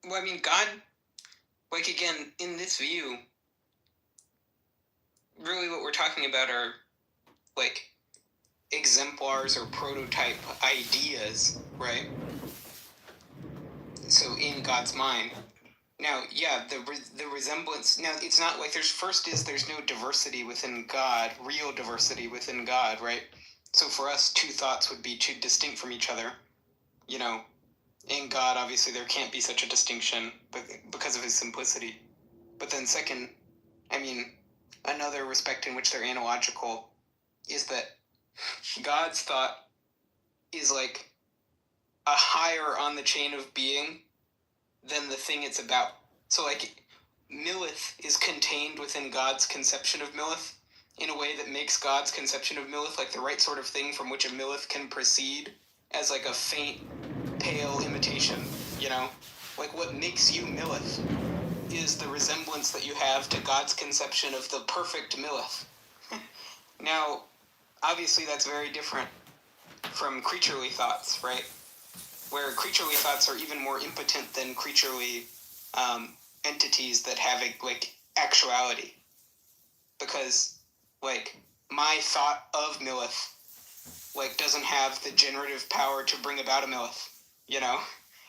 Well, I mean, God, like, again, in this view, really what we're talking about are, like, exemplars or prototype ideas, right? So, in God's mind. Now, yeah, the resemblance. Now, it's not like there's no diversity within God, real diversity within God, right? So for us, two thoughts would be too distinct from each other. You know, in God, obviously, there can't be such a distinction because of his simplicity. But then, second, I mean, another respect in which they're analogical is that God's thought is like a higher on the chain of being than the thing it's about. So, like, Milith is contained within God's conception of Milith in a way that makes God's conception of Milith like the right sort of thing from which a Milith can proceed as like a faint, pale imitation, you know? Like, what makes you Milith is the resemblance that you have to God's conception of the perfect Milith. Now, obviously that's very different from creaturely thoughts, right? Where creaturely thoughts are even more impotent than creaturely entities that have like actuality, because like my thought of Milith like doesn't have the generative power to bring about a Milith. You know,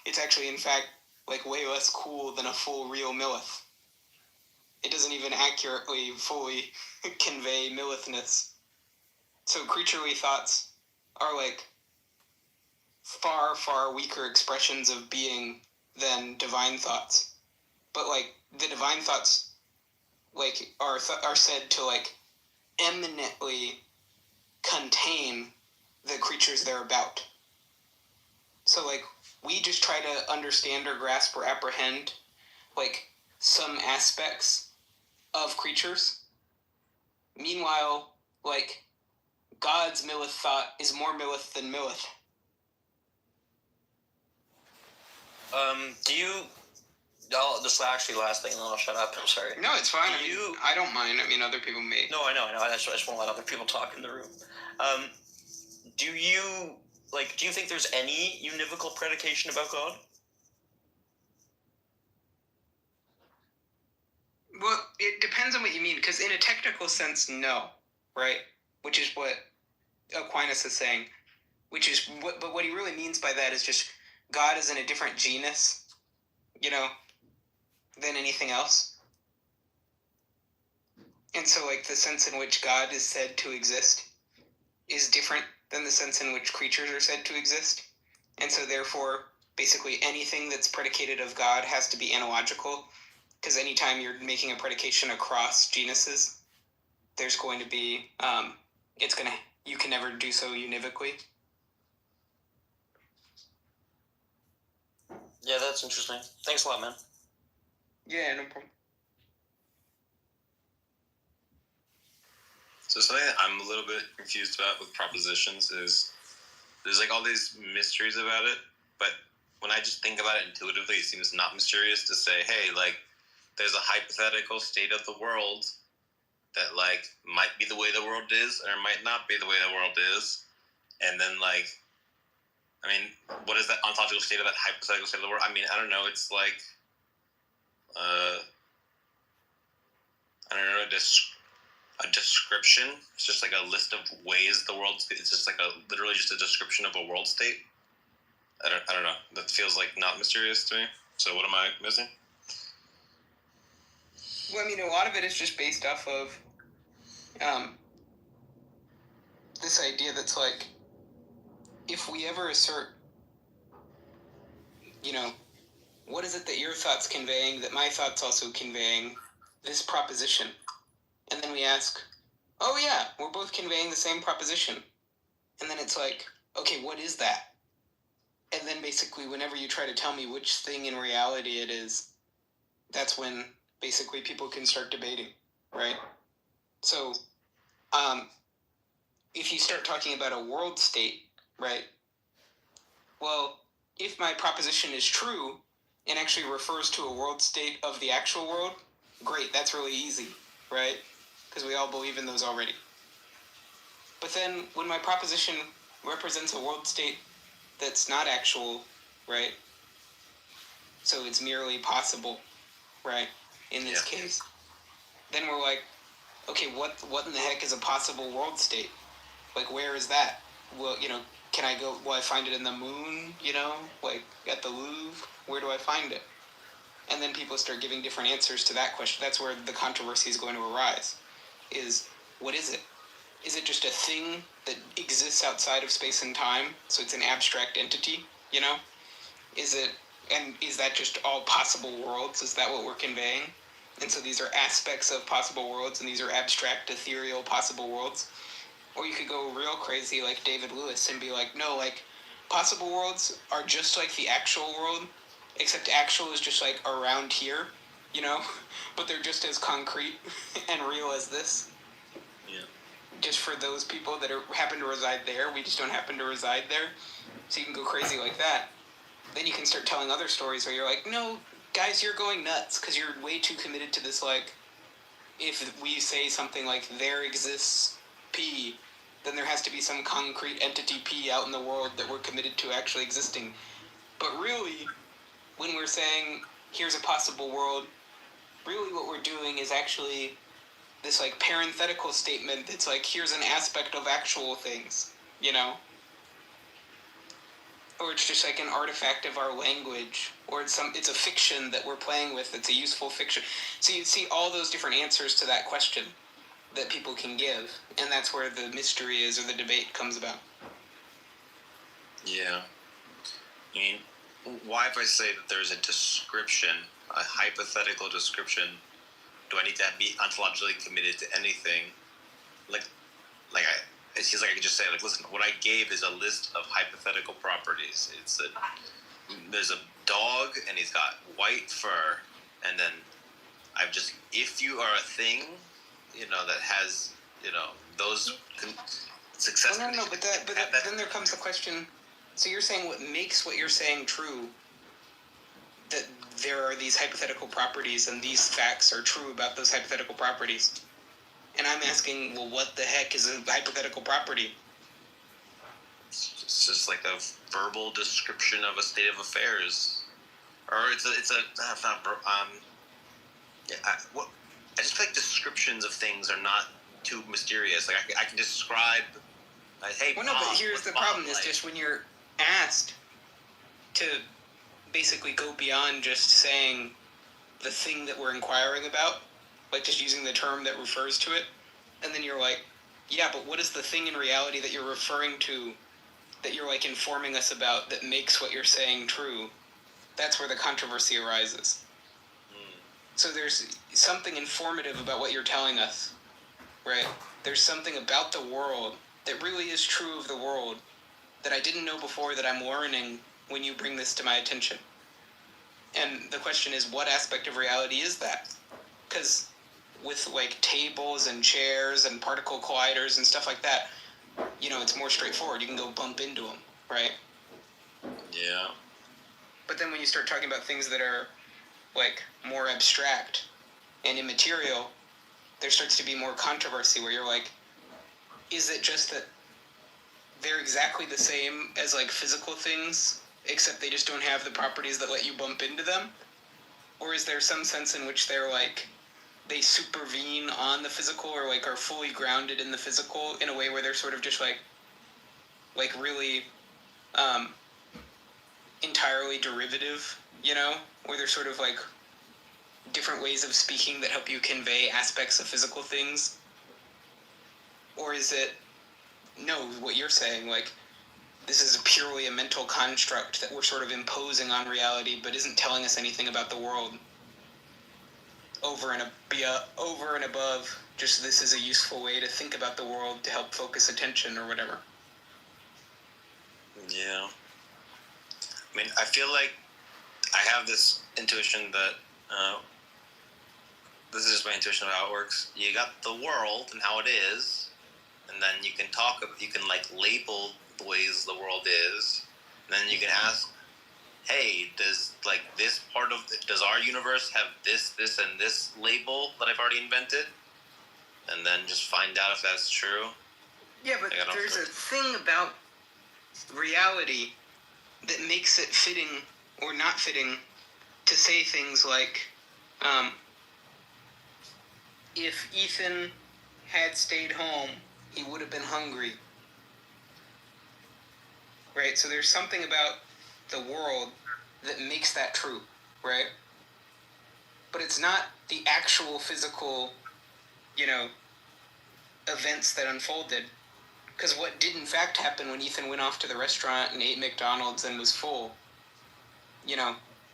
it's actually in fact like way less cool than a full real Milith. It doesn't even accurately fully convey Milithness. So creaturely thoughts are like far, far weaker expressions of being than divine thoughts. But like the divine thoughts like are said to like eminently contain the creatures they're about. So like we just try to understand or grasp or apprehend like some aspects of creatures. Meanwhile, like God's Milith thought is more Milith than Milith. This actually last thing, and then I'll shut up. I'm sorry. No, it's fine. I don't mind. I mean, other people may. No, I know. I just want to let other people talk in the room. Do you think there's any univocal predication about God? Well, it depends on what you mean, because in a technical sense, no, right? Which is what Aquinas is saying. But what he really means by that is just God is in a different genus, you know, than anything else. And so, like, the sense in which God is said to exist is different than the sense in which creatures are said to exist. And so, therefore, basically anything that's predicated of God has to be analogical, because anytime you're making a predication across genuses, there's going to be, you can never do so univocally. Yeah, that's interesting. Thanks a lot, man. Yeah, no problem. So something that I'm a little bit confused about with propositions is there's like all these mysteries about it, but when I just think about it intuitively, it seems not mysterious to say, hey, like, there's a hypothetical state of the world that, like, might be the way the world is or might not be the way the world is. And then, like, I mean, what is that ontological state of that hypothetical state of the world? I mean, I don't know. It's like, I don't know, a description. It's just like a list of ways the world. It's just like literally just a description of a world state. I don't know. That feels like not mysterious to me. So what am I missing? Well, I mean, a lot of it is just based off of this idea that's like, if we ever assert, you know, what is it that your thought's conveying that my thought's also conveying, this proposition? And then we ask, oh yeah, we're both conveying the same proposition. And then it's like, okay, what is that? And then basically whenever you try to tell me which thing in reality it is, that's when basically people can start debating, right? So, if you start talking about a world state, right? Well, if my proposition is true and actually refers to a world state of the actual world, great, that's really easy, right? Because we all believe in those already. But then when my proposition represents a world state that's not actual, right? so it's merely possible, right? In this case, then we're like, okay, what in the heck is a possible world state? Like, where is that? Well, can I go? Will I find it in the moon? Like at the Louvre? Where do I find it? And then people start giving different answers to that question. That's where the controversy is going to arise. Is, what is it? Is it just a thing that exists outside of space and time? So it's an abstract entity, Is that just all possible worlds? Is that what we're conveying? And so these are aspects of possible worlds, and these are abstract, ethereal possible worlds. Or you could go real crazy like David Lewis and be like, no, like, possible worlds are just like the actual world, except actual is just like around here, but they're just as concrete and real as this. Yeah. Just for those people that happen to reside there, we just don't happen to reside there. So you can go crazy like that. Then you can start telling other stories where you're like, no, guys, you're going nuts because you're way too committed to this, like, if we say something like there exists P, then there has to be some concrete entity P out in the world that we're committed to actually existing. But really, when we're saying here's a possible world, really what we're doing is actually this like parenthetical statement that's like, here's an aspect of actual things, Or it's just like an artifact of our language, or it's a fiction that we're playing with. It's a useful fiction. So you see all those different answers to that question that people can give, and that's where the mystery is, or the debate comes about. Yeah. I mean, why, if I say that there's a description, a hypothetical description, do I need to be ontologically committed to anything? It seems like I could just say, like, listen, what I gave is a list of hypothetical properties. There's a dog, and he's got white fur, and then if you are a thing, that has, those success conditions. No, but then there comes the question, so you're saying what makes what you're saying true, that there are these hypothetical properties, and these facts are true about those hypothetical properties. And I'm asking, well, what the heck is a hypothetical property? It's just like a verbal description of a state of affairs, or I just feel like descriptions of things are not too mysterious. Like I can describe, hey, well, no, but here's the problem: is just when you're asked to basically go beyond just saying the thing that we're inquiring about, like just using the term that refers to it, and then you're like, yeah, but what is the thing in reality that you're referring to, that you're like informing us about, that makes what you're saying true? That's where the controversy arises. So there's something informative about what you're telling us, right? There's something about the world that really is true of the world that I didn't know before, that I'm learning when you bring this to my attention. And the question is, what aspect of reality is that? Because with like tables and chairs and particle colliders and stuff like that, it's more straightforward. You can go bump into them, right? Yeah. But then when you start talking about things that are like more abstract and immaterial, there starts to be more controversy where you're like, is it just that they're exactly the same as like physical things, except they just don't have the properties that let you bump into them? Or is there some sense in which they're like, they supervene on the physical, or like are fully grounded in the physical in a way where they're sort of just like really entirely derivative, where they're sort of like different ways of speaking that help you convey aspects of physical things? Or is it, no, what you're saying, like, this is purely a mental construct that we're sort of imposing on reality, but isn't telling us anything about the world? Over and above, just this is a useful way to think about the world to help focus attention or whatever. Yeah. I mean, I feel like I have this intuition that this is just my intuition of how it works. You got the world and how it is, and then you can like label the ways the world is, and then you can ask, hey, does our universe have this, and this label that I've already invented? And then just find out if that's true. Yeah, but there's a thing about reality that makes it fitting or not fitting to say things like, if Ethan had stayed home, he would have been hungry. Right? So there's something about the world that makes that true, right? But it's not the actual physical, events that unfolded. Because what did in fact happen when Ethan went off to the restaurant and ate McDonald's and was full,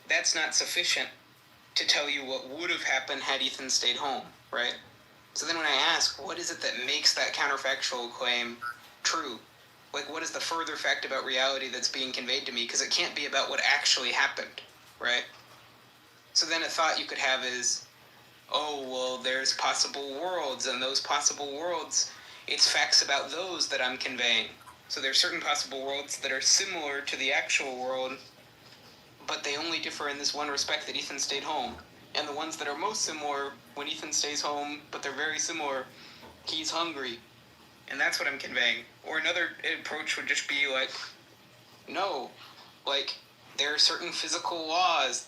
that's not sufficient to tell you what would have happened had Ethan stayed home, right? So then when I ask, what is it that makes that counterfactual claim true? Like, what is the further fact about reality that's being conveyed to me? Because it can't be about what actually happened, right? So then a thought you could have is, oh, well, there's possible worlds, and those possible worlds, it's facts about those that I'm conveying. So there's certain possible worlds that are similar to the actual world, but they only differ in this one respect, that Ethan stayed home. And the ones that are most similar, when Ethan stays home, but they're very similar, he's hungry. And that's what I'm conveying. Or another approach would just be like, no, like, there are certain physical laws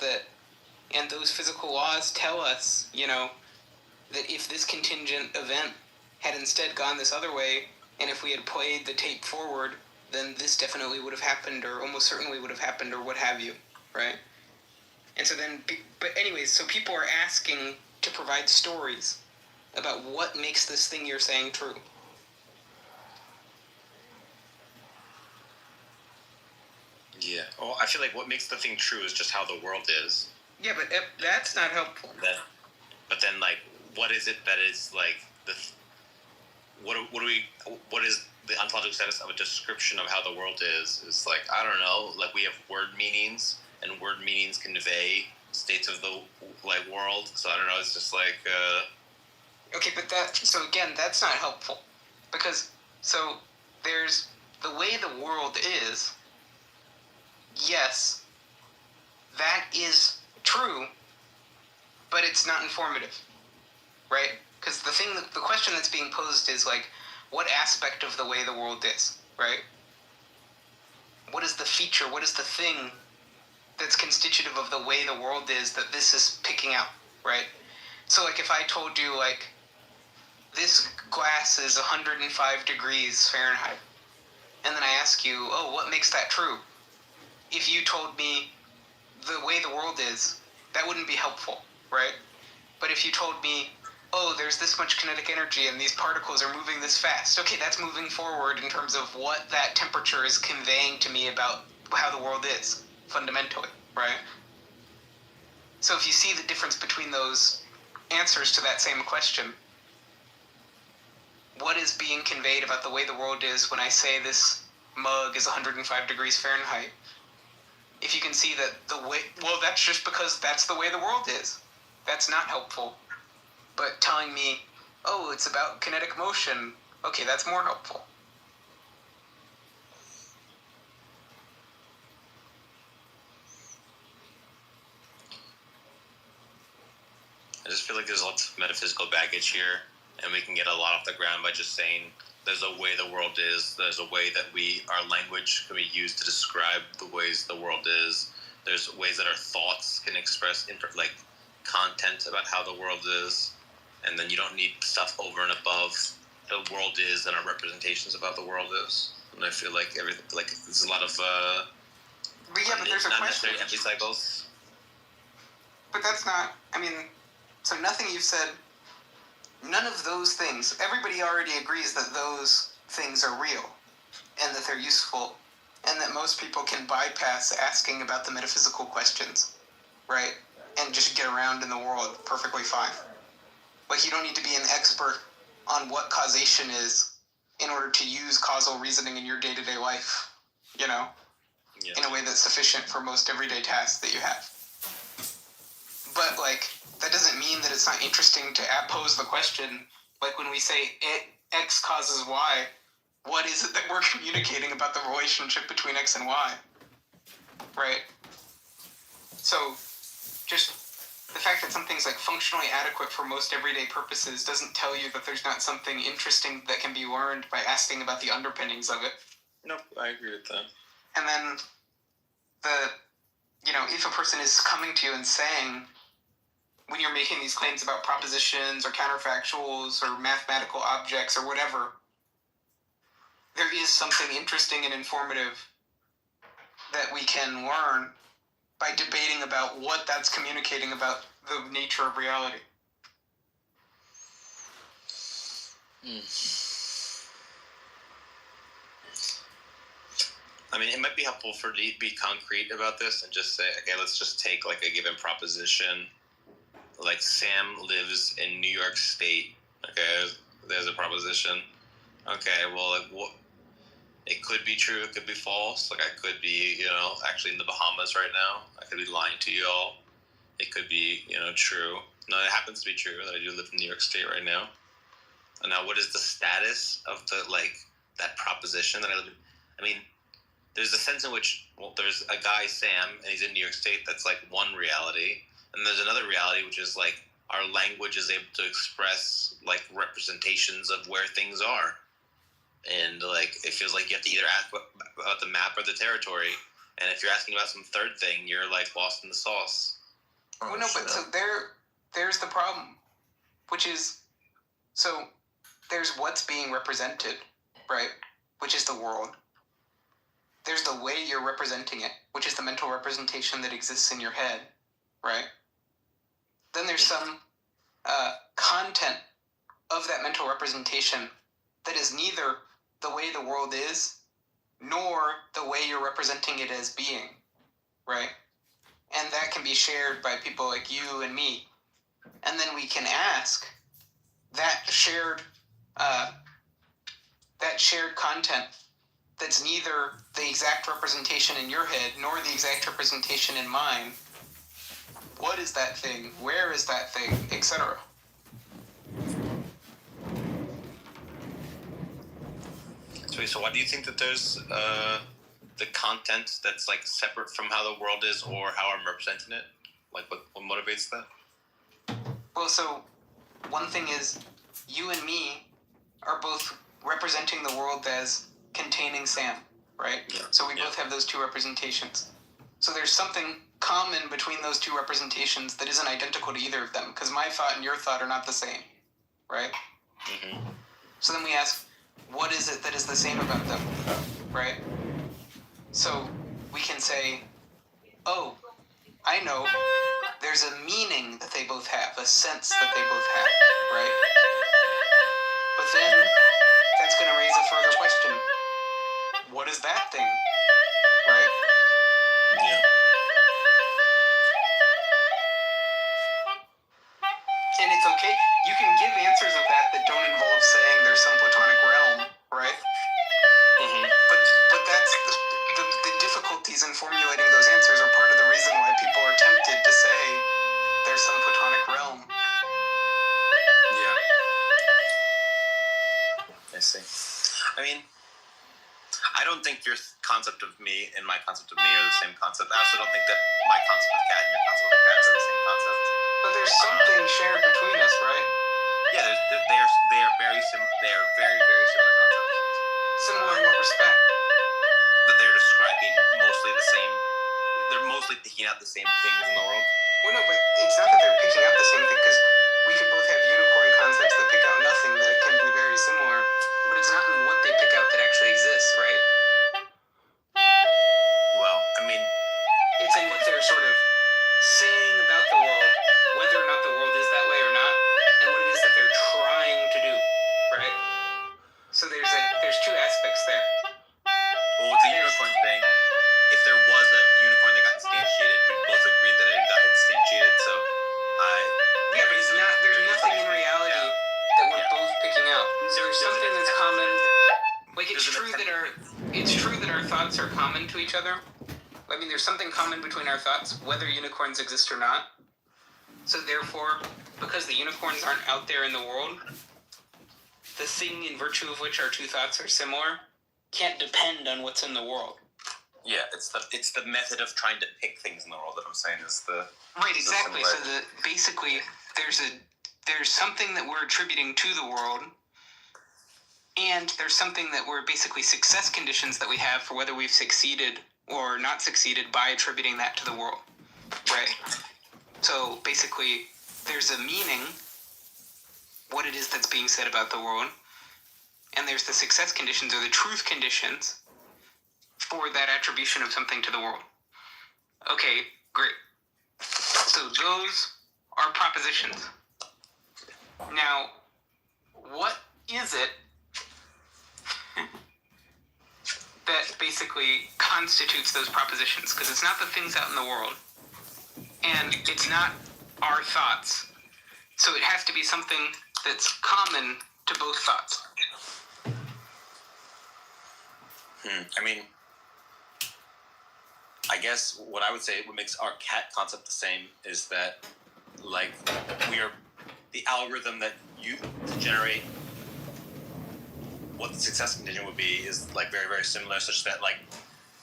and those physical laws tell us, that if this contingent event had instead gone this other way, and if we had played the tape forward, then this definitely would have happened, or almost certainly would have happened, or what have you, right? And so then, but anyways, so people are asking to provide stories about what makes this thing you're saying true. Yeah. Well, I feel like what makes the thing true is just how the world is. Yeah, but that's not helpful. But then, like, what is it that is like what is the ontological status of a description of how the world is? It's like, I don't know. Like, we have word meanings, and word meanings convey states of the world. So I don't know. It's just like. Okay, but so again, that's not helpful, because so there's the way the world is. Yes, that is true, but it's not informative, right? Because the question that's being posed is like, what aspect of the way the world is, right? What is the feature, what is the thing that's constitutive of the way the world is that this is picking out, right? So like if I told you like, this glass is 105 degrees Fahrenheit, and then I ask you, oh, what makes that true? If you told me the way the world is, that wouldn't be helpful, right? But if you told me, oh, there's this much kinetic energy and these particles are moving this fast, okay, that's moving forward in terms of what that temperature is conveying to me about how the world is, fundamentally, right? So if you see the difference between those answers to that same question, what is being conveyed about the way the world is when I say this mug is 105 degrees Fahrenheit? If you can see that that's just because that's the way the world is. That's not helpful. But telling me, oh, it's about kinetic motion, okay, that's more helpful. I just feel like there's lots of metaphysical baggage here, and we can get a lot off the ground by just saying there's a way the world is. There's a way that our language can be used to describe the ways the world is. There's ways that our thoughts can express content about how the world is, and then you don't need stuff over and above the world is and our representations of how the world is. And I feel like everything, like there's a lot of but there's a not question. necessarily empty cycles. But that's not. So nothing you've said. None of those things. Everybody already agrees that those things are real, and that they're useful, and that most people can bypass asking about the metaphysical questions, right? And just get around in the world perfectly fine. Like, you don't need to be an expert on what causation is in order to use causal reasoning in your day-to-day life, in a way that's sufficient for most everyday tasks that you have. But, that doesn't mean that it's not interesting to pose the question, like when we say X causes Y, what is it that we're communicating about the relationship between X and Y, right? So, just the fact that something's functionally adequate for most everyday purposes doesn't tell you that there's not something interesting that can be learned by asking about the underpinnings of it. Nope, I agree with that. And then if if a person is coming to you and saying, when you're making these claims about propositions or counterfactuals or mathematical objects or whatever, there is something interesting and informative that we can learn by debating about what that's communicating about the nature of reality. I mean, it might be helpful to be concrete about this and just say, okay, let's just take like a given proposition. Like Sam lives in New York State. Okay, there's a proposition. Okay, well, like what? It could be true. It could be false. Like I could be, actually in the Bahamas right now. I could be lying to you all. It could be, true. No, it happens to be true that I do live in New York State right now. And now, what is the status of that proposition that I live in? I mean, there's a sense in which, there's a guy, Sam, and he's in New York State. That's like one reality. And there's another reality, which is like our language is able to express like representations of where things are. And like, it feels like you have to either ask about the map or the territory. And if you're asking about some third thing, you're like lost in the sauce. Well, no, but so there's the problem, which is, so there's what's being represented, right? Which is the world. There's the way you're representing it, which is the mental representation that exists in your head, right? Then there's some content of that mental representation that is neither the way the world is, nor the way you're representing it as being, right? And that can be shared by people like you and me. And then we can ask that shared content that's neither the exact representation in your head nor the exact representation in mine. What is that thing? Where is that thing? Etc. So why do you think that there's the content that's like separate from how the world is or how I'm representing it? Like what motivates that? Well, so one thing is you and me are both representing the world as containing Sam, right? Yeah. So we both have those two representations. So there's something common between those two representations that isn't identical to either of them, because my thought and your thought are not the same, right? Mm-hmm. So then we ask, what is it that is the same about them, right? So we can say, oh, I know there's a meaning that they both have, a sense that they both have, right? But then that's going to raise a further question. What is that thing, right? Yeah. And it's okay. You can give answers of that don't involve saying there's some platonic realm, right? Mm-hmm. But that's the difficulties in formulating those answers are part of the reason why people are tempted to say there's some platonic realm. Yeah. I see. I mean, I don't think your concept of me and my concept of me are the same concept. I also don't think that my concept of cat and your concept of cat are the same concept. But there's something shared between us, right? Yeah, they are very similar. They are very, very similar concepts. Similar in what respect? That they're describing mostly the same. They're mostly picking out the same things in the world. Well, no, but it's not that they're picking out the same thing, because we could both have unicorn concepts that pick out nothing, that it can be very similar, but it's not in what they pick out that actually exists, right? Well, I mean, It's in what they're sort of saying about the world, whether or not the world is that way or not, and what it is that they're trying to do, right? So there's two aspects there. well, with the unicorn thing, if there was a unicorn that got instantiated, we both agreed that it got instantiated. So Yeah, but there's nothing in reality that we're both picking out. There's something that's common. Like it's true that our thoughts are common to each other. I mean, there's something common between our thoughts, whether unicorns exist or not. So therefore, because the unicorns aren't out there in the world, the thing in virtue of which our two thoughts are similar can't depend on what's in the world. yeah, it's the method of trying to pick things in the world that I'm saying is the Right, exactly. So basically there's something that we're attributing to the world, and there's something that we're basically success conditions that we have for whether we've succeeded or not succeeded by attributing that to the world. right? So basically, there's a meaning, what it is that's being said about the world, and there's the success conditions or the truth conditions for that attribution of something to the world. Okay, great. So those are propositions. Now, what is it that basically constitutes those propositions? Because it's not the things out in the world, and it's not our thoughts. So it has to be something that's common to both thoughts. I mean, I guess what I would say what makes our cat concept the same is that, like, we are the algorithm that you generate what the success condition would be is like very, very similar, such that like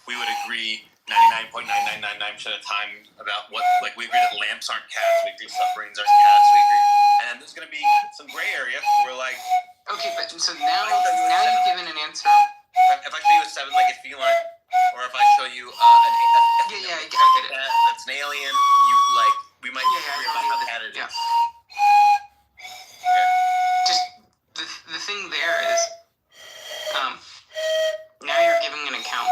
we would agree 99.9999% of the time about what, like, we agree that lamps aren't cats, we agree submarines aren't cats, we agree, and then there's gonna be some gray area where like, Okay, but so now you've given an answer. if I show you a 7-legged feline, or if I show you I get it. cat that's an alien, you like we might agree about how cat it is. Yeah. Just the thing there is, now you're giving an account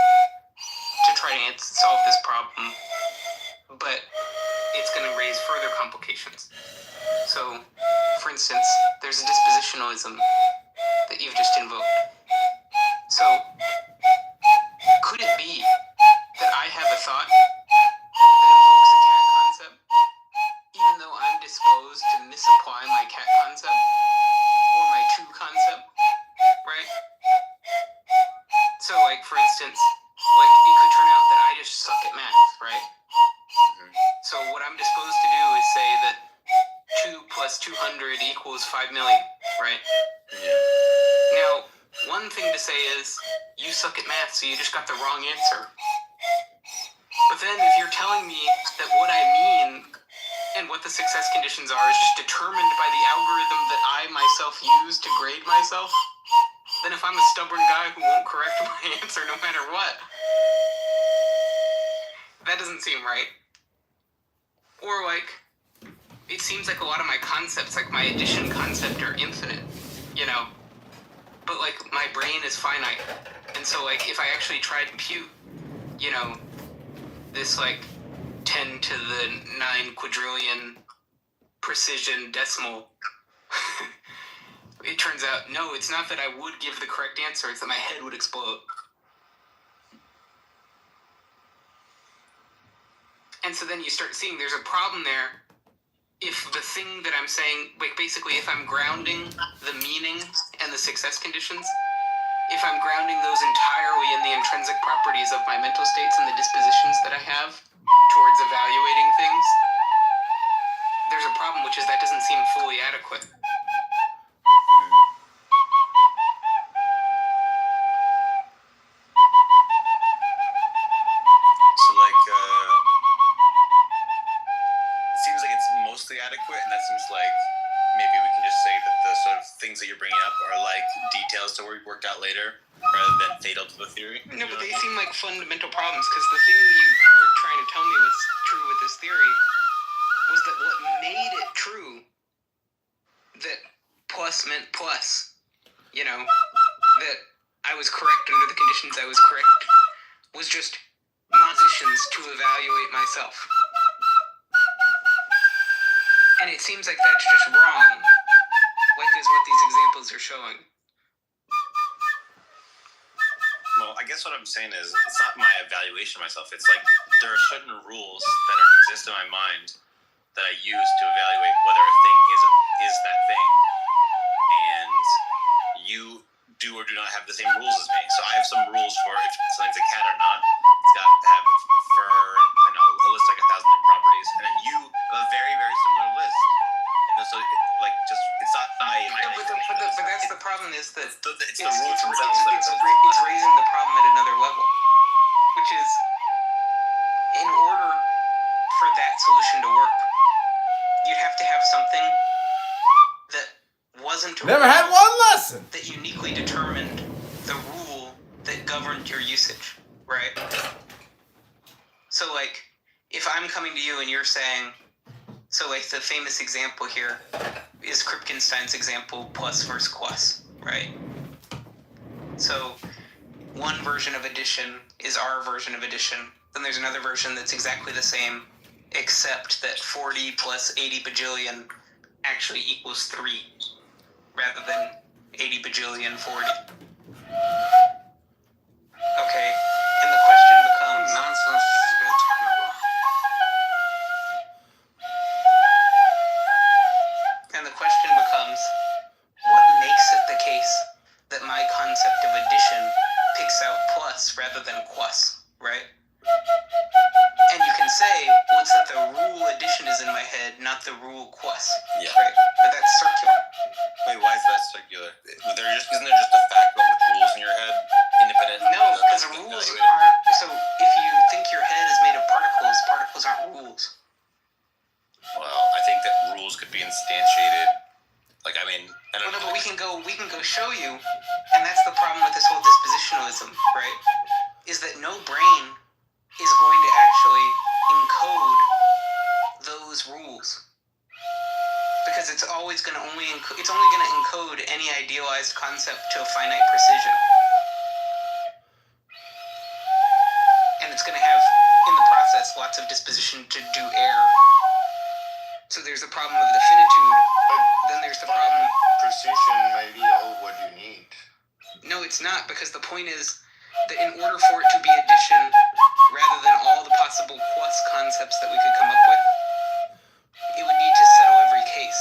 to try to solve this problem, but it's going to raise further complications. So, for instance, there's a dispositionalism that you've just invoked. So, could it be that I have a thought that invokes a cat concept, even though I'm disposed to misapply my cat concept or my true concept, right? So, like, for instance, like, it could turn out that I just suck at math, right? So what I'm disposed to do is say that 2 plus 200 equals 5 million, right? Now, one thing to say is, you suck at math, so you just got the wrong answer. But then if you're telling me that what I mean and what the success conditions are is just determined by the algorithm that I myself use to grade myself, then if I'm a stubborn guy who won't correct my answer no matter what, that doesn't seem right. Or like, it seems like a lot of my concepts, like my addition concept, are infinite, you know? But like, my brain is finite. And so like, if I actually try to compute, you know, this like 10 to the 9 quadrillion precision decimal, it turns out, no, it's not that I would give the correct answer, it's that my head would explode. And so then you start seeing there's a problem there if the thing that I'm saying, like basically if I'm grounding the meaning and the success conditions, if I'm grounding those entirely in the intrinsic properties of my mental states and the dispositions that I have towards evaluating things, there's a problem, which is that doesn't seem fully adequate. Adequate, and that seems like maybe we can just say that the sort of things that you're bringing up are like details to be worked out later rather than fatal to the theory. No, but they seem like fundamental problems, because the thing you were trying to tell me was true with this theory was that what made it true, that plus meant plus, you know, that I was correct under the conditions I was correct, was just positions to evaluate myself. And it seems like that's just wrong, like is what these examples are showing. Well, I guess what I'm saying is, it's not my evaluation of myself. It's like, there are certain rules that exist in my mind that I use to evaluate whether a thing is that thing. And you do or do not have the same rules as me. So I have some rules for if something's a cat or not. It's got to have fur and, I know, a list like 1,000 different properties. And then you have a very, very similar list. And so, it's not my imagination. But that's the problem, is that it's the rules themselves. It's raising the problem at another level, which is, in order for that solution to work, you'd have to have something that wasn't Never had one lesson that uniquely determined the rule that governed your usage, right? So like, if I'm coming to you and you're saying, so like the famous example here is Kripkenstein's example, plus versus quas, right? So one version of addition is our version of addition. Then there's another version that's exactly the same, except that 40 plus 80 bajillion actually equals 3, rather than 80 bajillion 40. Okay, and the question becomes... Nonsense is this guy talking about? And the question becomes, what makes it the case that my concept of addition picks out plus rather than quas, right? And you can say, well, it's that the rule addition is in my head, not the rule quas. Yeah. Right? But that's circular. Wait, why is that circular? Isn't there just a fact about which rules in your head? Independent? No, because rules aren't... So if you think your head is made of particles, particles aren't rules. Well, I think that rules could be instantiated. Like, I mean, I don't Well, no, know. but we can go show you, and that's the problem with this whole dispositionalism, right? Is that no brain is going to actually encode those rules, because it's always going to only encode any idealized concept to a finite precision, and it's going to have in the process lots of disposition to do error. So there's the problem of the finitude. Then there's the problem. Precision may be all what you need. No, it's not, because the point is that in order for it to be addition, rather than all the possible quas concepts that we could come up with, it would need to settle every case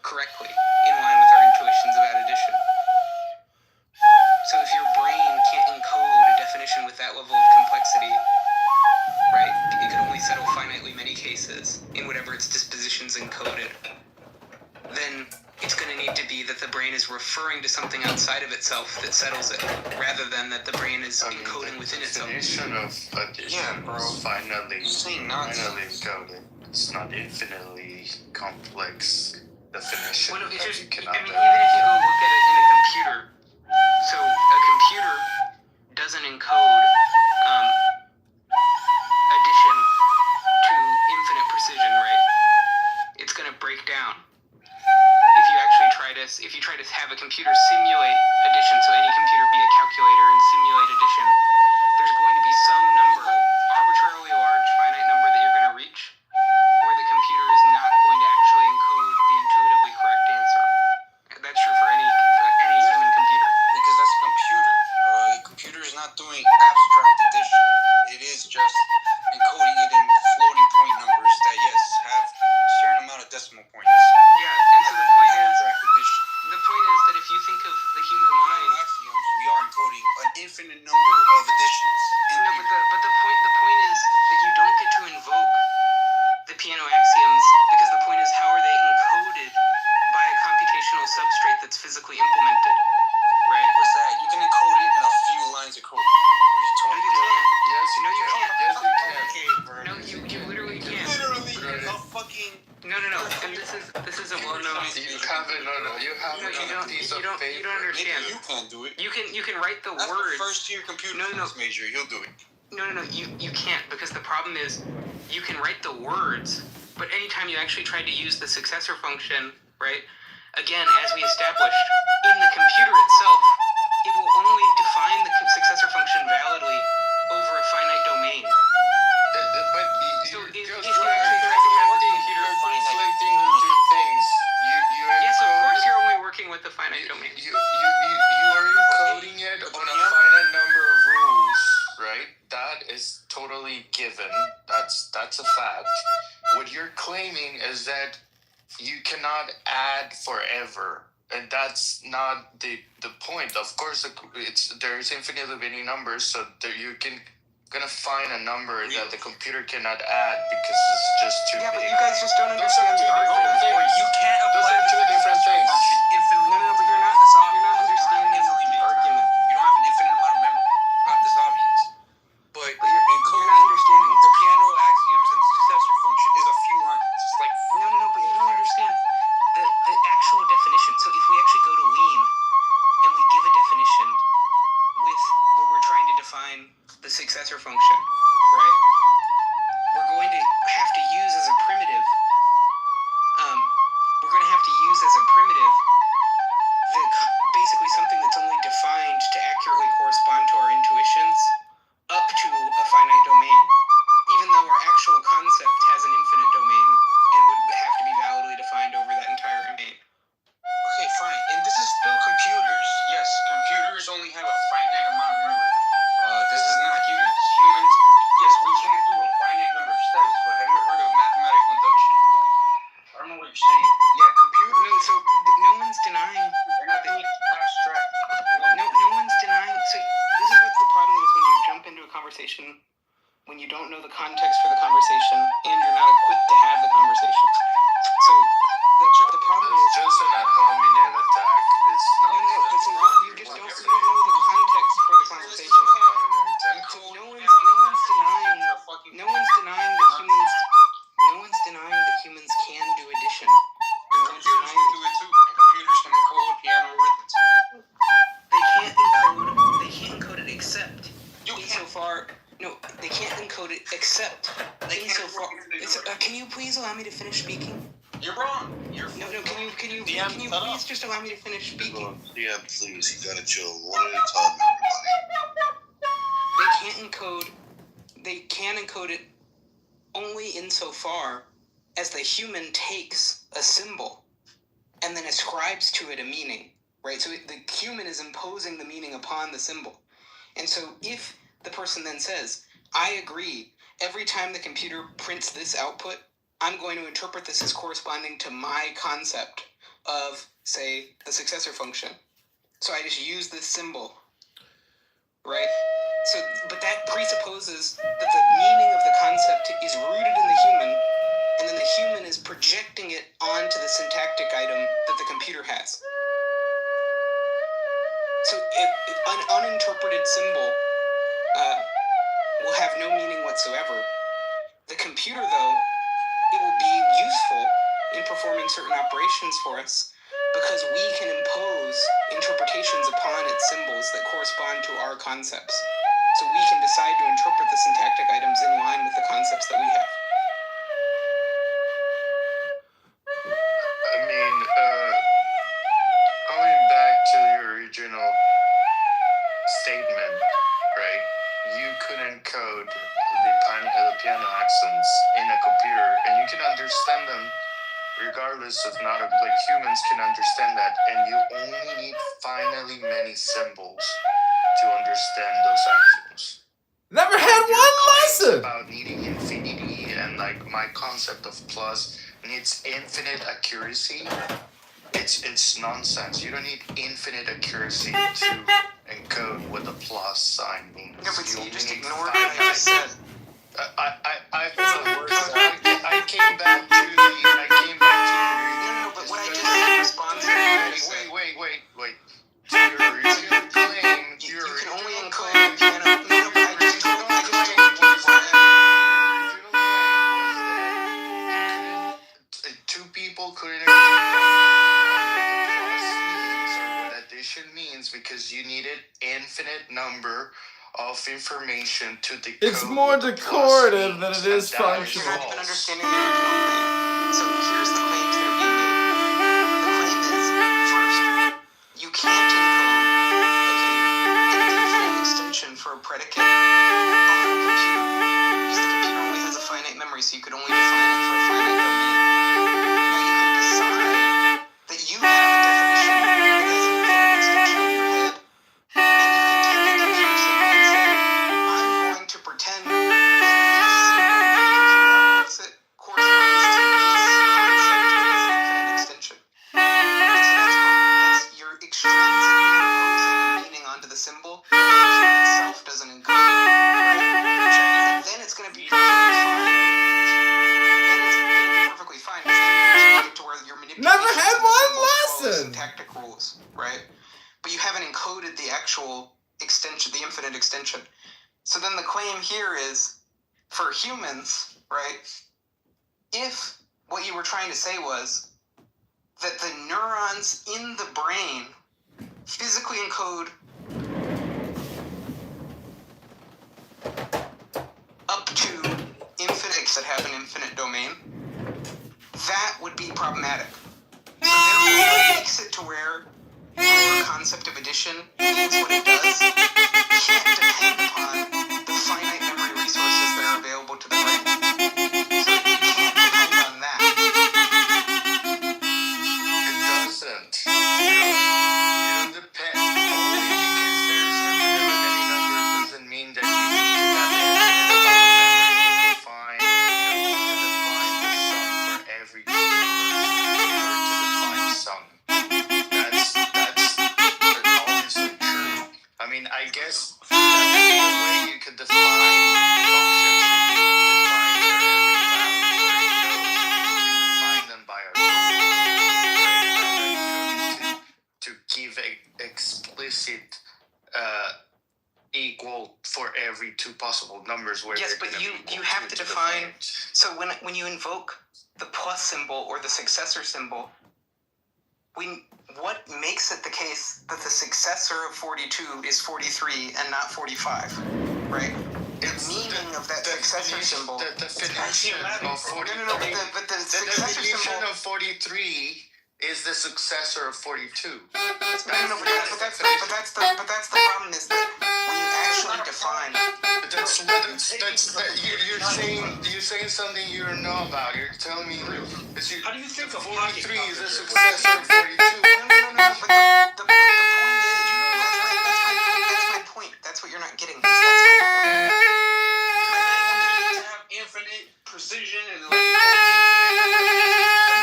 correctly, in line with our intuitions about addition. So if your brain can't encode a definition with that level of complexity, right, it can only settle finitely many cases in whatever its dispositions encoded, then it's going to need to be that the brain is referring to something outside of itself that settles it, rather than that the brain is encoding within itself. The definition of addition is finally encoded. It's not infinitely complex definition. Well, no, it's that just, you cannot even if you go look at it in a computer, so a computer doesn't encode addition to infinite precision, right? It's going to break down. If you try to have a computer simulate addition, so any computer be a calculator and simulate addition, there's going to be some number, arbitrarily large finite number that you're going to reach, where the computer is not going to actually encode the intuitively correct answer. That's true for any human computer. Because that's a computer. The computer is not doing abstract addition. It is just encoding it in floating point numbers that, yes, have a certain amount of decimal points. Yeah, and so the point is that if you think of the human mind, Axioms, we are encoding an infinite number of additions. no, but the point is that you don't get to invoke the piano axioms, because the point is, how are they encoded by a computational substrate that's physically implemented, right? What's that? You can encode it in a few lines of code. What are you No, talking you can't. Yes, No, you can't. Yes, you can. Okay, bro. No, you literally can't. Literally, a fucking... No. And this is a well-known. You have it. No. You have No, it you on a don't. piece You of don't paper. understand. Maybe you can't do it. You can write the That's words. the first year computer science major. He'll do it. No. You can't, because the problem is you can write the words, but anytime you actually try to use the successor function, right? Again, as we established, in the computer itself, it will only define the successor function validly over a finite domain. But So if you just actually try to have the computer conflicting the two things. yes, of course you're only working with the finite domain. You are encoding it on a finite number of rules, right? That is totally given. That's a fact. What you're claiming is that you cannot add forever, and that's not the point. Of course, there's infinitely many numbers, so you can gonna find a number that the computer cannot add because it's just too Yeah, but big. you guys just don't Those are understand two the different argument. things. You can't Those apply are two different things. function infinitely. No, but you're not understanding the argument. You don't have an infinite amount of memory. Not this obvious. But But you're not understanding. the piano axioms and the successor function is a few lines. It's like No, but you don't understand the actual definition. So if we actually go to Lean and we give a definition with where we're trying to define the successor function, right? We're going to concept has an infinite domain and would have to be validly defined over that entire domain. Okay, fine. And this is still computers. Yes, computers only have a finite amount of memory. This is not humans. Humans, yes, we can't do a finite number of steps, but have you ever heard of mathematical induction? Like, I don't know what you're saying. Yeah, computers. No, so no one's denying. They're not doing abstract. No one's denying. So this is what the problem is when you jump into a conversation when you don't know the context for the conversation and you're not equipped to have the conversation. So the problem is Just an ad hominem attack. It's not. you just don't know the context for the conversation. No one's denying that humans can do addition. No one's Computers denying can do it too. And computers can encode piano arithmetic. they can't encode it except You insofar. No, they can't encode it except insofar. Can you please allow me to finish speaking? You're wrong. No. Can you please just allow me to finish speaking? Yeah, please. You gotta chill. One at a time, everybody. They can encode it only insofar as the human takes a symbol and then ascribes to it a meaning, right? So the human is imposing the meaning upon the symbol. And so if the person then says, I agree, every time the computer prints this output, I'm going to interpret this as corresponding to my concept of, say, the successor function. So I just use this symbol, right? So, but that presupposes that the meaning of the concept is rooted in the human, and then the human is projecting it onto the syntactic item that the computer has. So an uninterpreted symbol will have no meaning whatsoever. The computer, though, it will be useful in performing certain operations for us because we can impose interpretations upon its symbols that correspond to our concepts. So we can decide to interpret the syntactic items in line with the concepts that we have. I mean, going back to your original statement, right? You could encode the piano accents in a computer, and you can understand them regardless of not like humans can understand that, and you only need finally many symbols to understand those axioms. Never had one lesson. About needing infinity and like my concept of plus needs infinite accuracy. It's nonsense. You don't need infinite accuracy to encode what the plus sign means. No, but you just need ignored what I just said. I came back to No, but what I just said in response to what you said. Wait. To your original claim, You can only encode piano. No, but I just told you what two people couldn't agree on what the plus means or what addition means because you needed infinite number of information to decode. It's more decorative than it is You're functional. not even understanding the original claim. So here's the claims that are being made. The claim is, first, you can't encode, an infinite extension for a predicate on a computer because the computer only has a finite memory, so you could only define it for a finite domain. Now you can decide that you have a definition that has an infinite extension in your head, and you can take a computer symbol and say, I'm going to pretend that this symbol that the computer outputs it corresponds to this concept that has an infinite extension. And so that's you're extrinsically imposing a meaning onto the symbol that the computer itself doesn't encode. Right? And then it's going to be perfectly fine. Because then you can get to where your manipulation Never had of the one symbol follows lesson. syntactic rules, right? But you haven't encoded the actual extension, the infinite extension. So then the claim here is, for humans, right, if what you were trying to say was that the neurons in the brain physically encode up to infinites that have an infinite domain, that would be problematic. So therefore, what makes it to where your concept of addition means what it does can't depend upon the finite memory resources that are available to the brain. So two possible numbers where Yes, they're but gonna you be have to equal the define. point. So when you invoke the plus symbol or the successor symbol, what makes it the case that the successor of 42 is 43 and not 45, right? The meaning of that successor symbol. The definition of 43. No, but the The successor definition symbol. of 43 is the successor of 42. No, but that's the problem is that when you actually define. You're saying something you don't know about. You're telling me How do you think of 43 pocket is the calculator? successor of 42. No, but the point is, that's my point. That's what you're not getting. That's my point. To have infinite precision and like how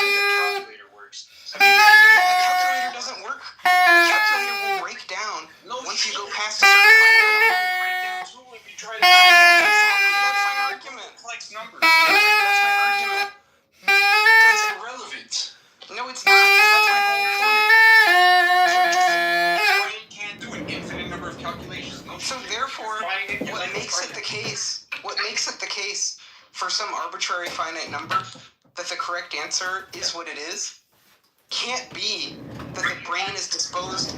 do you think a calculator works? A calculator doesn't work. A calculator will break down once you go past a certain finite number. If you try to That's my argument. complex numbers. That's my argument. That's irrelevant. No, it's not. 'Cause that's my whole point. Your brain can't do an infinite number of calculations. No So shit. therefore, Find it, what makes it the case for some arbitrary finite number that the correct answer is what it is can't be that the brain is disposed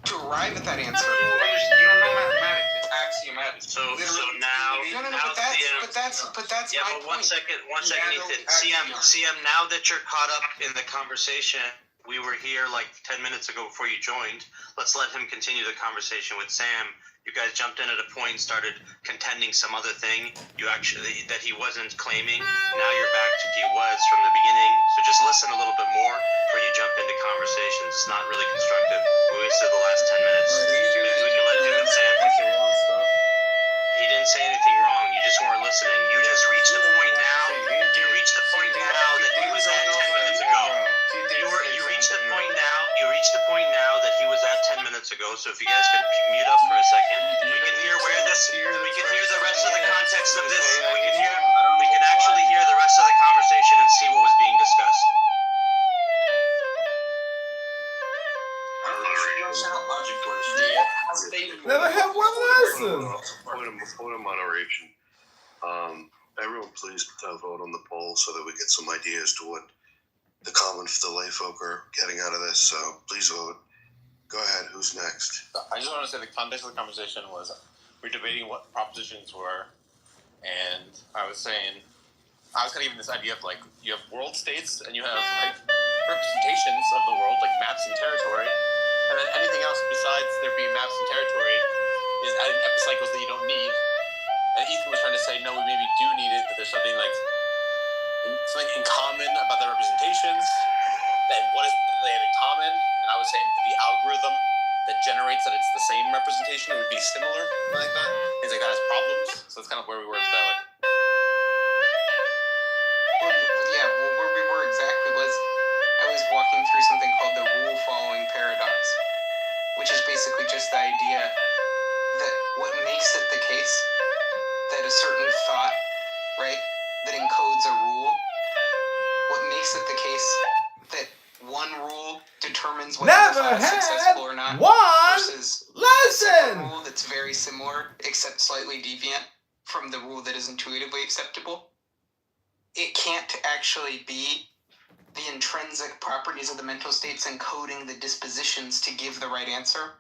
to arrive at that answer. You don't know mathematics. It's axiomatic. So Literally. now, No, now but that's yeah, my but point. one second, Yeah, Ethan. CM, now that you're caught up in the conversation, we were here like 10 minutes ago before you joined. Let's let him continue the conversation with Sam. You guys jumped in at a point and started contending some other thing that he wasn't claiming. Now you're back to he was from the beginning. So just listen a little bit more before you jump into conversations. It's not really constructive. We wasted the last 10 minutes. Maybe we can let him and Sam. He didn't say anything wrong. You just weren't listening. You just reached the point now. You reached the point now that he was at 10 minutes ago. You reached the point now. You reached the point now that he was at 10 minutes ago. So if you guys could mute up for a second, we can hear where this. We can hear the rest of the context of this. We can actually hear the rest of the conversation and see what was being discussed. I don't know if you understand how logic works. Never had one lesson. Point of moderation. Everyone, please vote on the poll so that we get some idea as to what the common for the lay folk are getting out of this. So please vote. Go ahead. Who's next? I just want to say the context of the conversation was we're debating what propositions were, and I was kind of giving this idea of like you have world states and you have like representations of the world, like maps and territory, and then anything else besides there being maps and territory is adding epicycles that you don't need. And Ethan was trying to say, no, we maybe do need it, that there's something something in common about the representations. Then what is they have in common? And I was saying the algorithm that generates that it's the same representation would be similar, like that. Things like that has problems. So that's kind of where we were with that. Where we were exactly was I was walking through something called the rule following paradox, which is basically just the idea that what makes it the case that a certain thought, right, that encodes a rule, what makes it the case that one rule determines whether the Never thought is had successful or not one versus a lesson. rule that's very similar except slightly deviant from the rule that is intuitively acceptable. It can't actually be the intrinsic properties of the mental states encoding the dispositions to give the right answer,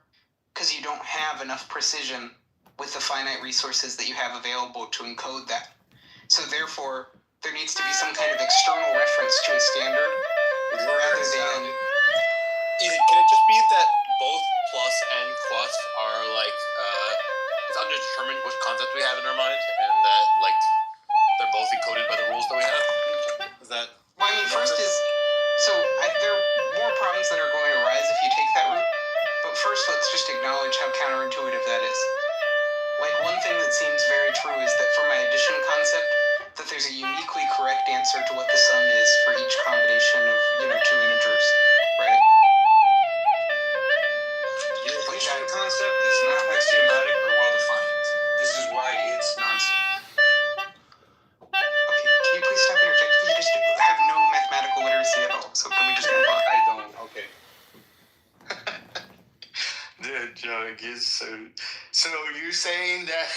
because you don't have enough precision with the finite resources that you have available to encode that. So therefore, there needs to be some kind of external reference to a standard rather than... Ethan, can it just be that both plus and quas are like it's undetermined which concept we have in our mind, and that like they're both encoded by the rules that we have? Is that? Well, I mean, first is... there are more problems that are going to arise if you take that route. But first, let's just acknowledge how counterintuitive that is. Like, one thing that seems very true is that for my addition concept, that there's a uniquely correct answer to what the sum is for each combination of, two integers, right? Your addition concept is not axiomatic or well-defined. This is why it's nonsense. Okay, can you please stop interjecting? You just have no mathematical literacy at all, so can we just move on? I don't. Okay. The joke is so you're saying that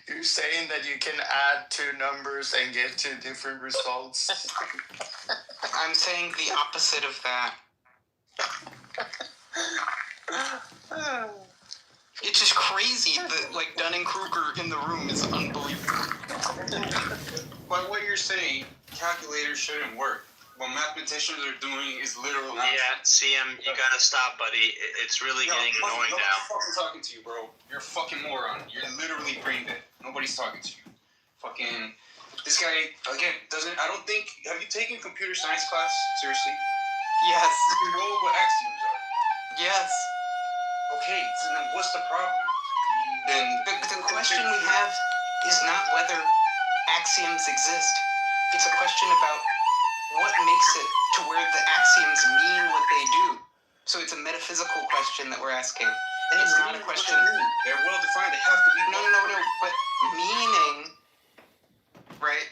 You're saying that you can add two numbers and get two different results? I'm saying the opposite of that. It's just crazy that, like, Dunning-Kruger in the room is unbelievable. By what you're saying, calculators shouldn't work. What mathematicians are doing is literal nonsense. Yeah, CM, you gotta stop, buddy. It's really getting annoying now. Nobody's fucking talking to you, bro. You're a fucking moron. You're literally brain dead. Nobody's talking to you. Fucking, this guy, again, I don't think, have you taken computer science class? Seriously? Yes. You know what axioms are? Yes. Okay, so then what's the problem? Then The question we have is not whether axioms exist. It's a question about what makes it to where the axioms mean what they do. So it's a metaphysical question that we're asking. and It's not a question. They're well defined. They have to be. No. But meaning, right?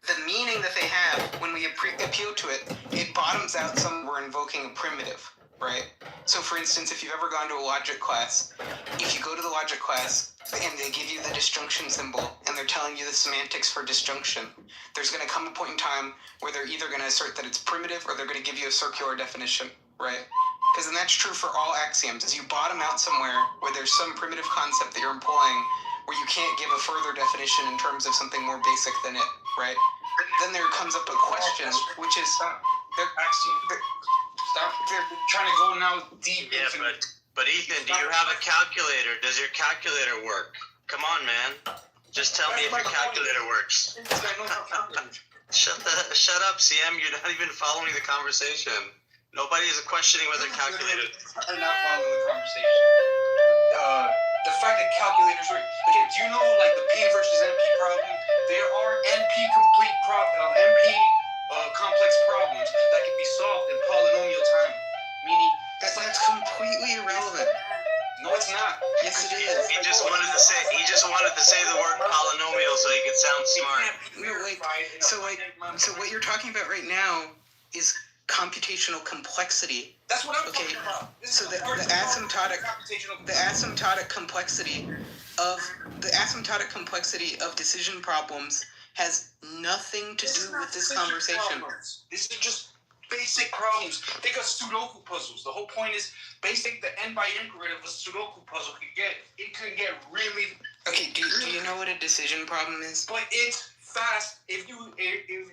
The meaning that they have when we appeal to it, it bottoms out somewhere invoking a primitive, right? So, for instance, if you've ever gone to a logic class, if you go to the logic class and they give you the disjunction symbol and they're telling you the semantics for disjunction, there's going to come a point in time where they're either going to assert that it's primitive or they're going to give you a circular definition, right? Because then that's true for all axioms, is you bottom out somewhere where there's some primitive concept that you're employing where you can't give a further definition in terms of something more basic than it, right? Then there comes up a question, which is... Axiom. Stop. They're trying to go now deep. Yeah, but Ethan, do you have a calculator? Does your calculator work? Come on, man. Just tell me if your calculator works. Shut up, CM. You're not even following the conversation. Nobody is questioning whether calculators. They're not following the conversation. The fact that calculators work. Again, do you know like the P versus NP problem? There are NP complex problems that can be solved in polynomial time. Meaning That's completely irrelevant. no, it's not. Yes, it is. He just wanted to say the word polynomial so he could sound smart. So what you're talking about right now is computational complexity. That's what I'm Okay, talking about. so the asymptotic complexity of decision problems has nothing to do with this conversation. These are just basic problems. Think of Sudoku puzzles. The whole point is basic. The n by n grid of a Sudoku puzzle could get really. Okay, do you know what a decision problem is? But it's fast. If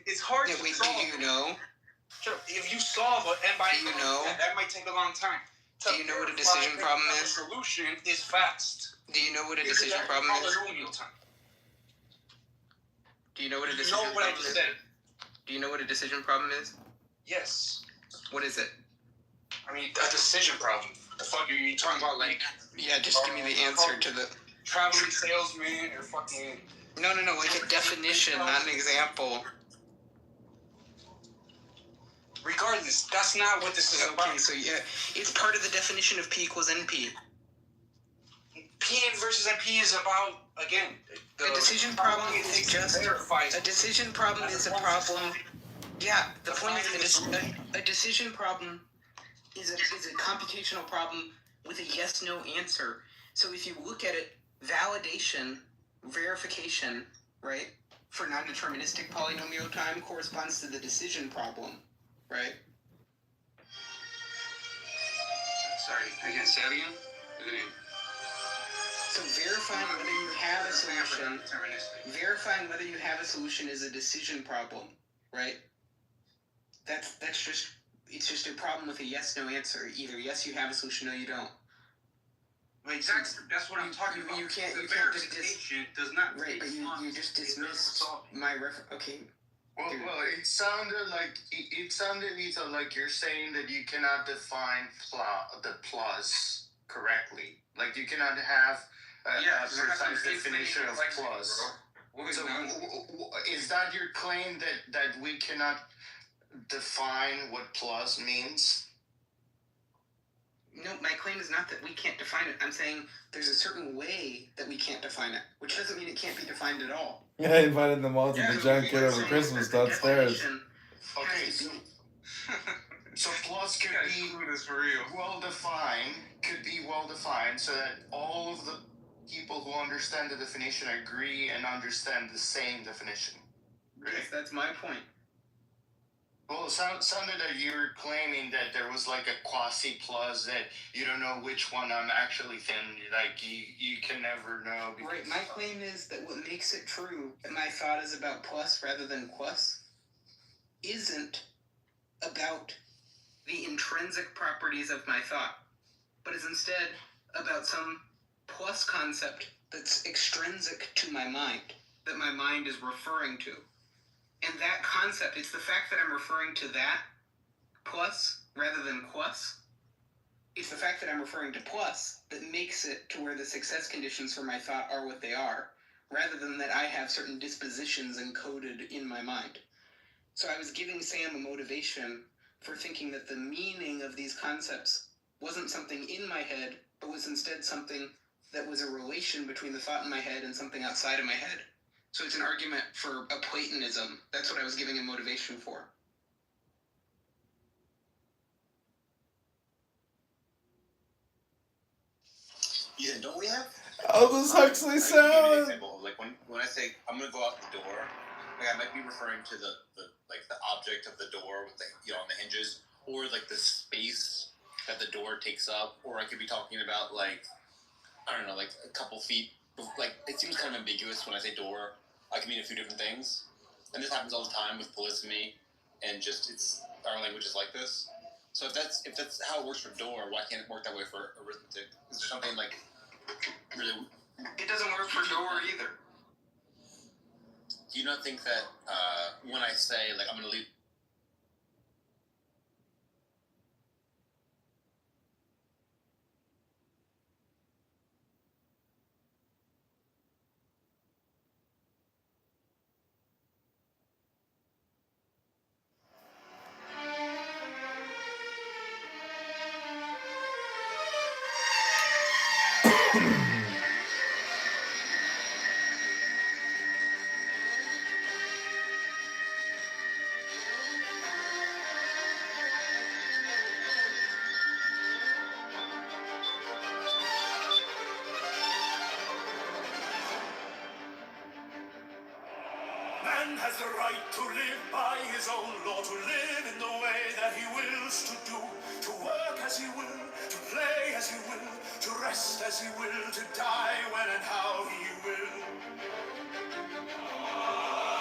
it's hard Yeah, to wait, solve. do you know? Sure, if you solve an n by Do you n, know? that might take a long time. Do you know what a decision problem The is? solution is fast. Do you know what a decision It's problem is? polynomial time. Do you know what a You decision know what I problem just is? said? Do you know what a decision problem is? Yes. What is it? I mean, a decision problem. The fuck are you talking about? Like Yeah, just give me the answer to the... traveling salesman or fucking. No, like a definition, not an example. Regardless, that's not what this is Okay, about. so yeah, it's part of the definition of P equals NP. P versus NP is about, again, A decision problem is just... A decision problem is a problem... Yeah, the point is a decision problem is a computational problem with a yes-no answer. So if you look at it, validation, verification, right, for non-deterministic polynomial time corresponds to the decision problem, right? Sorry, again, say it again? So verifying whether you have a solution is a decision problem, right? It's just a problem with a yes-no answer. Either yes, you have a solution, no, you don't. Exactly. That's what I'm talking about. You can't verification does not. Right, but you just dismissed my okay. Well, it sounded either like you're saying that you cannot define the plus correctly. Like you cannot have a precise definition of plus. So is that your claim that we cannot define what plus means? No, my claim is not that we can't define it. I'm saying there's a certain way that we can't define it, which doesn't mean it can't be defined at all. Yeah, I invited them all to the giant Kitover Christmas downstairs. Okay, so plus could be well defined, so that all of the people who understand the definition agree and understand the same definition. Right? Yes, that's my point. Well, it sounded that you were claiming that there was like a quasi plus that you don't know which one I'm actually thinking. Like you can never know. Right, my claim is that what makes it true that my thought is about plus rather than quus isn't about the intrinsic properties of my thought, but is instead about some plus concept that's extrinsic to my mind, that my mind is referring to. And that concept, it's the fact that I'm referring to that plus rather than quus. It's the fact that I'm referring to plus that makes it to where the success conditions for my thought are what they are, rather than that I have certain dispositions encoded in my mind. So I was giving Sam a motivation for thinking that the meaning of these concepts wasn't something in my head, but was instead something that was a relation between the thought in my head and something outside of my head. So it's an argument for a Platonism. That's what I was giving him motivation for. Yeah, don't we have? Aldous Huxley Like, sound. example, like when I say I'm gonna go out the door, like I might be referring to the object of the door with the on the hinges, or like the space that the door takes up, or I could be talking about like I don't know, like a couple feet. Like it seems kind of ambiguous when I say door. I can mean a few different things, and this happens all the time with polysemy, and just our language is like this. So if that's how it works for door, why can't it work that way for arithmetic? Is there something like really? It doesn't work for door either. Do you not think that when I say like I'm going to leave? Man has the right to live by his own law, to live in the way that he wills to do, to work as he will, to play as he will, to rest as he will, to die when and how he will.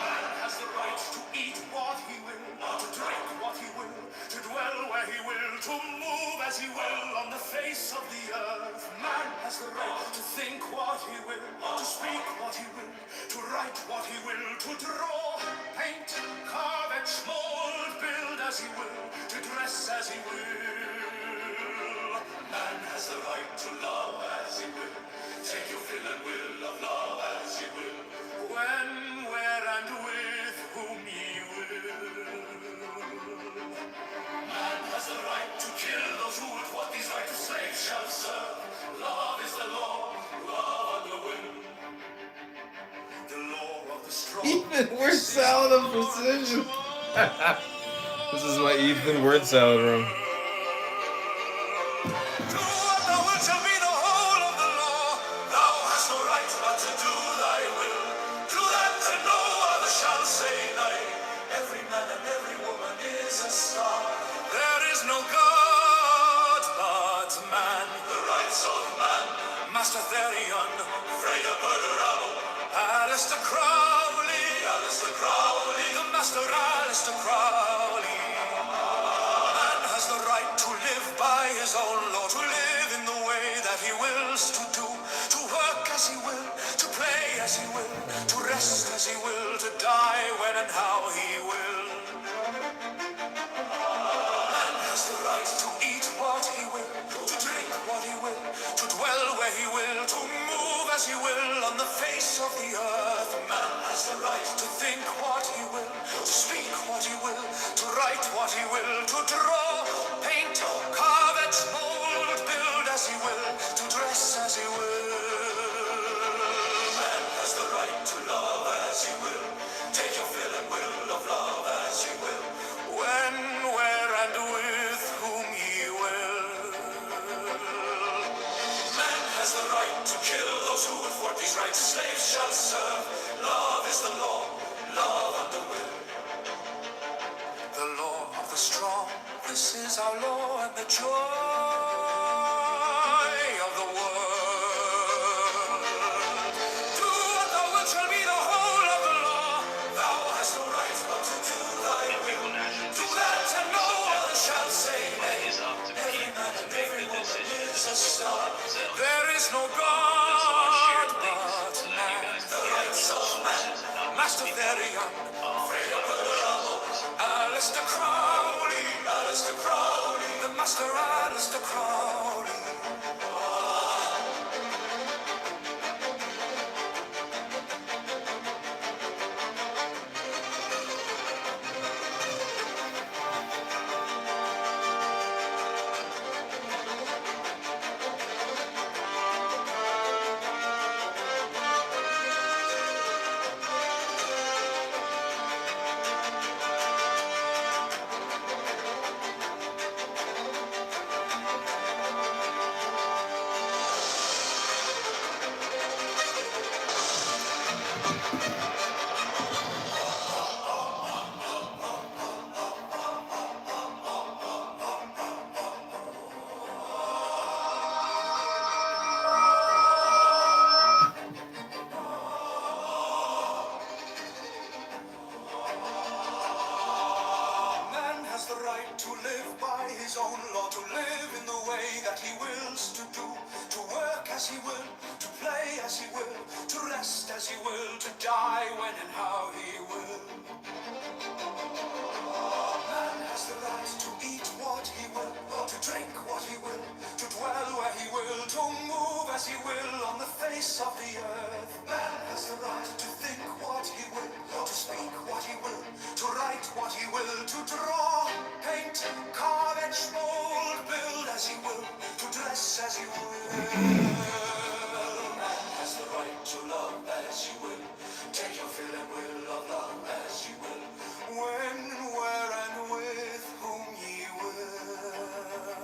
Man has the right to eat what he will, to drink what he will, to dwell where he will, to move as he will on the face of the earth. Man has the right to think what he will, to speak what he will, to write what he will, to draw, paint, carve, etch, mold, build as he will, to dress as he will. Man has the right to love as he will, take your fill and will of love as he will, when, where, and with whom he will. Man has the right to kill those who would what these right to slaves shall serve. Love is the law, love on the will. The law of the strong. Ethan word salad of precision. This is my Ethan word salad room. Master Therion, Freda Bergerau, Alistair Crowley, the Master Alistair Crowley. Man has the right to live by his own law, to live in the way that he wills to do, to work as he will, to play as he will, to rest as he will, to die when and how he will. Man has the right to eat what he will, to drink what he will, to dwell where he will, to move as he will on the face of the earth. Man has the right to think what he will, to speak what he will, to write what he will, to draw, paint, carve, etch, mold, build as he will, to dress as he will. Man has the right to love as he will, take your fill and will of love as he will, when, where, and with whom he will. Man has the right to kill those who strong. This is our law and the joy of the world. Do what thou wilt shall be the whole of the law. Thou hast no right but to do thy will. Do that and no other shall say nay. It's up to people to make the decision. There is no God but man. The rights of man. Master Therion. Alistair Crowley. Alistair Crowley. The Master Alistair Crowley. Man has the right to live by his own law, to live in the way that he wills to do, to work as he will, to play as he will, to rest as he will, to die when and how he will. Man has the right to eat what he will, to drink what he will, to dwell where he will, to move as he will on the face of the earth. Man has the right to think what he will, to speak what he will, to write what he will, to draw, paint, carve, etch, mold, build as he will, to dress as he will. Man has the right to love as you will, take your fill and will of love as you will, when, where, and with whom ye will.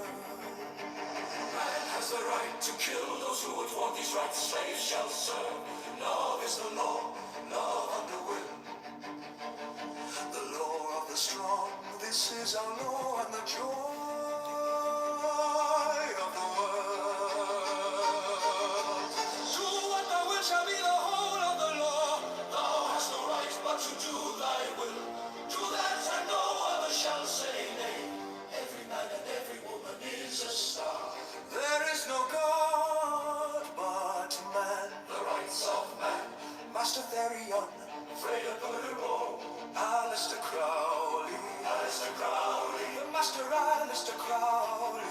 Man has the right to kill those who would want these rights. Slaves shall serve. Love is the law, love under will. The law of the strong, this is our law and the joy of the world. Do what thou wilt shall be the whole of the law. Thou hast no right but to do thy will. Do that and no other shall say nay. Every man and every woman is a star. There is no God but man. The rights of man. Master Therion. Freya Burrow. Alistair Crowley. Alistair Crowley. The Master Alistair Crowley.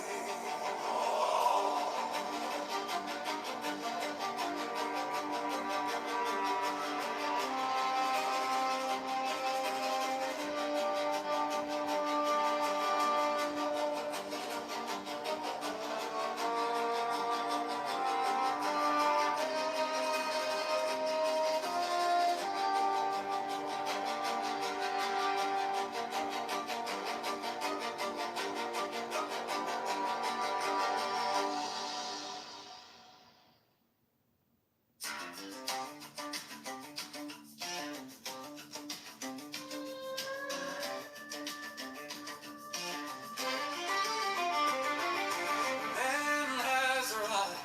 Man has a right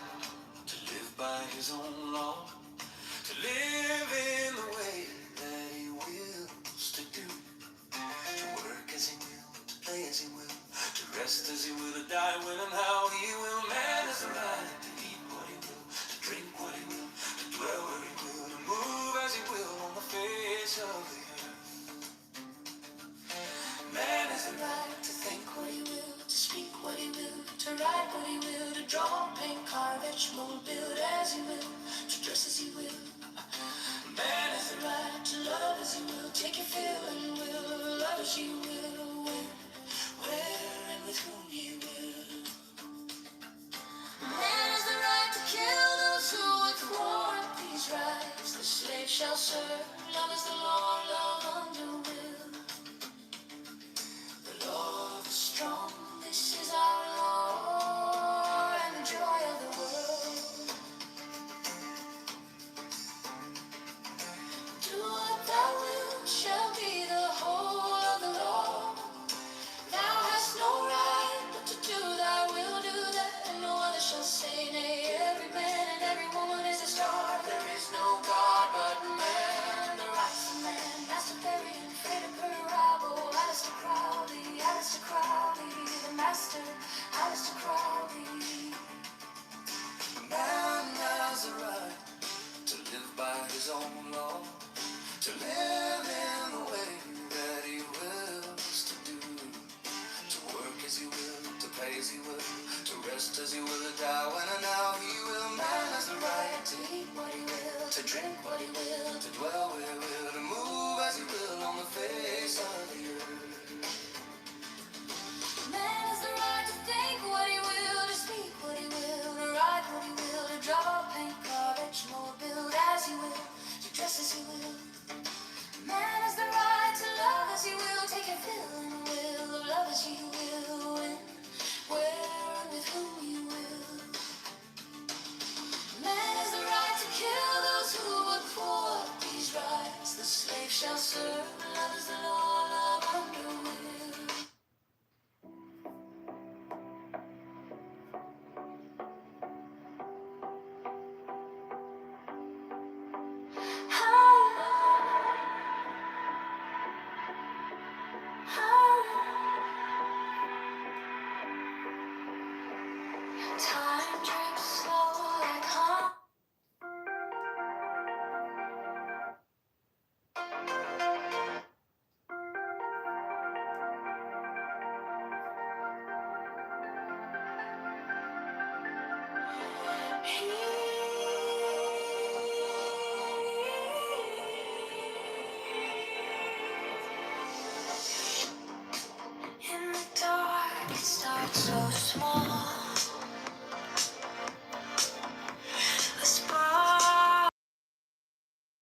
to live by his own law, to live in the way that he wills to do, to work as he will, to play as he will, to rest as he will, to die when and how he will. Man has a right to eat what he will, to drink what he will, to dwell where he will, to move as he will on the face of the earth. Man has a right to think what he will, to speak what he will, to write what he will, to draw, paint, carve, etch, mold, build as he will, to dress as he will. Man has the right to love as he will, take your fill and will, love as you will, when, where, and with whom he will. Man as he will die when and now he will. Man has the right to eat what he will, to drink what he will, to dwell where he will, to move as he will on the face of the earth. Man has the right to think what he will, to speak what he will, to write what he will, to draw, paint, carve, etch, mold, build as he will, to dress as he will. Man has the right to love as he will, take and fill and will of love as he will, when, where, and with whom he will. Man has the right to kill those who would thwart these rights. The slave shall serve, love is the law, love under will. Time drips slow like honey. In the dark, it starts so small.